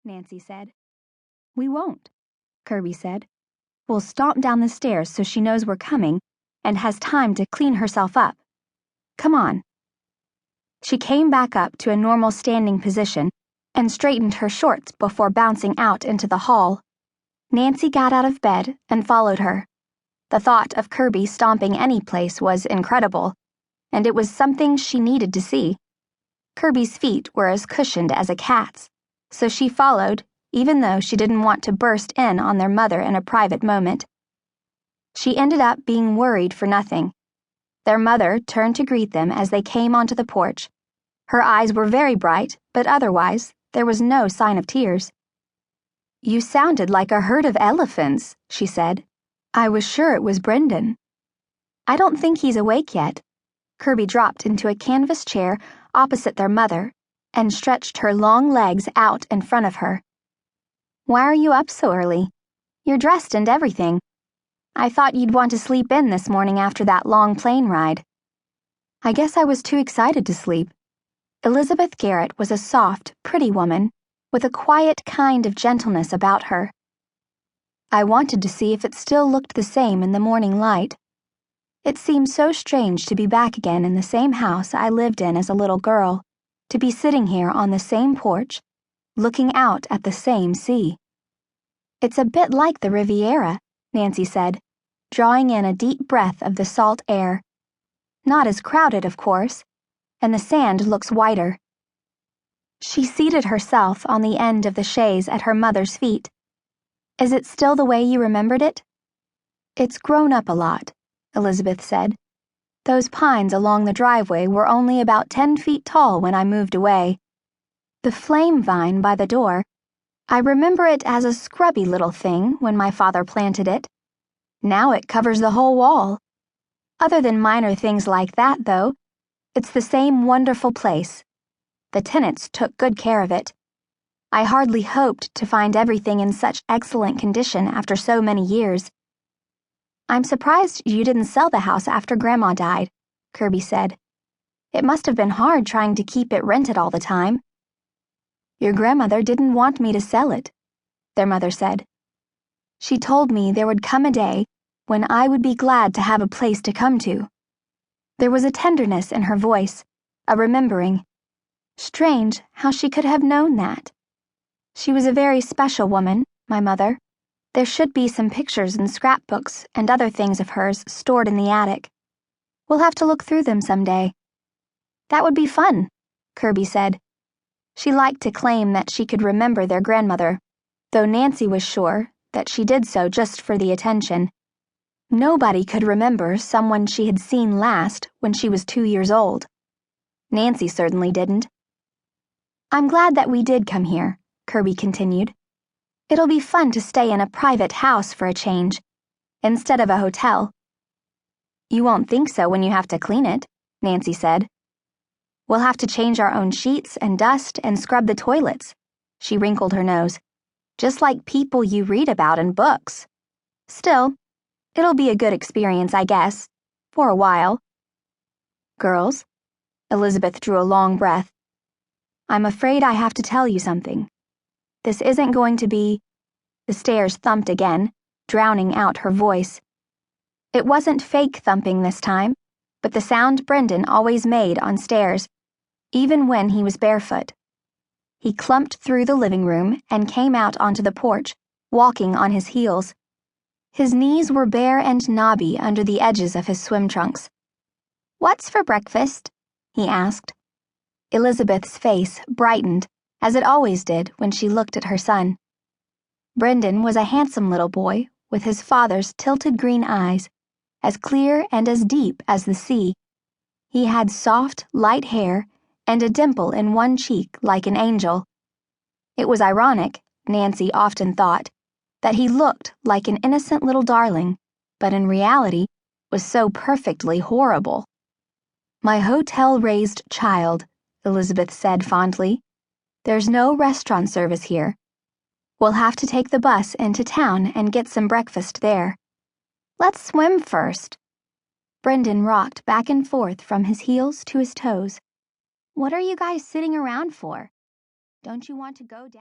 Nancy said. We won't, Kirby said. We'll stomp down the stairs so she knows we're coming and has time to clean herself up. Come on. She came back up to a normal standing position and straightened her shorts before bouncing out into the hall. Nancy got out of bed and followed her. The thought of Kirby stomping any place was incredible, and it was something she needed to see. Kirby's feet were as cushioned as a cat's, so she followed, even though she didn't want to burst in on their mother in a private moment. She ended up being worried for nothing. Their mother turned to greet them as they came onto the porch. Her eyes were very bright, but otherwise, there was no sign of tears. You sounded like a herd of elephants, she said. I was sure it was Brendan. I don't think he's awake yet. Kirby dropped into a canvas chair opposite their mother and stretched her long legs out in front of her. Why are you up so early? You're dressed and everything. I thought you'd want to sleep in this morning after that long plane ride. I guess I was too excited to sleep. Elizabeth Garrett was a soft, pretty woman with a quiet kind of gentleness about her. I wanted to see if it still looked the same in the morning light. It seemed so strange to be back again in the same house I lived in as a little girl, to be sitting here on the same porch, looking out at the same sea. It's a bit like the Riviera, Nancy said, drawing in a deep breath of the salt air. Not as crowded, of course, and the sand looks whiter. She seated herself on the end of the chaise at her mother's feet. Is it still the way you remembered it? It's grown up a lot, Elizabeth said. Those pines along the driveway were only about 10 feet tall when I moved away. The flame vine by the door, I remember it as a scrubby little thing when my father planted it. Now it covers the whole wall. Other than minor things like that, though, it's the same wonderful place. The tenants took good care of it. I hardly hoped to find everything in such excellent condition after so many years. I'm surprised you didn't sell the house after Grandma died, Kirby said. It must have been hard trying to keep it rented all the time. Your grandmother didn't want me to sell it, their mother said. She told me there would come a day when I would be glad to have a place to come to. There was a tenderness in her voice, a remembering. Strange how she could have known that. She was a very special woman, my mother. There should be some pictures and scrapbooks and other things of hers stored in the attic. We'll have to look through them someday. That would be fun, Kirby said. She liked to claim that she could remember their grandmother, though Nancy was sure that she did so just for the attention. Nobody could remember someone she had seen last when she was 2 years old. Nancy certainly didn't. I'm glad that we did come here, Kirby continued. It'll be fun to stay in a private house for a change, instead of a hotel. You won't think so when you have to clean it, Nancy said. We'll have to change our own sheets and dust and scrub the toilets. She wrinkled her nose. Just like people you read about in books. Still, it'll be a good experience, I guess, for a while. Girls, Elizabeth drew a long breath. I'm afraid I have to tell you something. This isn't going to be... The stairs thumped again, drowning out her voice. It wasn't fake thumping this time, but the sound Brendan always made on stairs, even when he was barefoot. He clumped through the living room and came out onto the porch, walking on his heels. His knees were bare and knobby under the edges of his swim trunks. What's for breakfast? He asked. Elizabeth's face brightened, as it always did when she looked at her son. Brendan was a handsome little boy with his father's tilted green eyes, as clear and as deep as the sea. He had soft, light hair and a dimple in one cheek like an angel. It was ironic, Nancy often thought, that he looked like an innocent little darling, but in reality was so perfectly horrible. My hotel-raised child, Elizabeth said fondly. There's no restaurant service here. We'll have to take the bus into town and get some breakfast there. Let's swim first. Brendan rocked back and forth from his heels to his toes. What are you guys sitting around for? Don't you want to go down?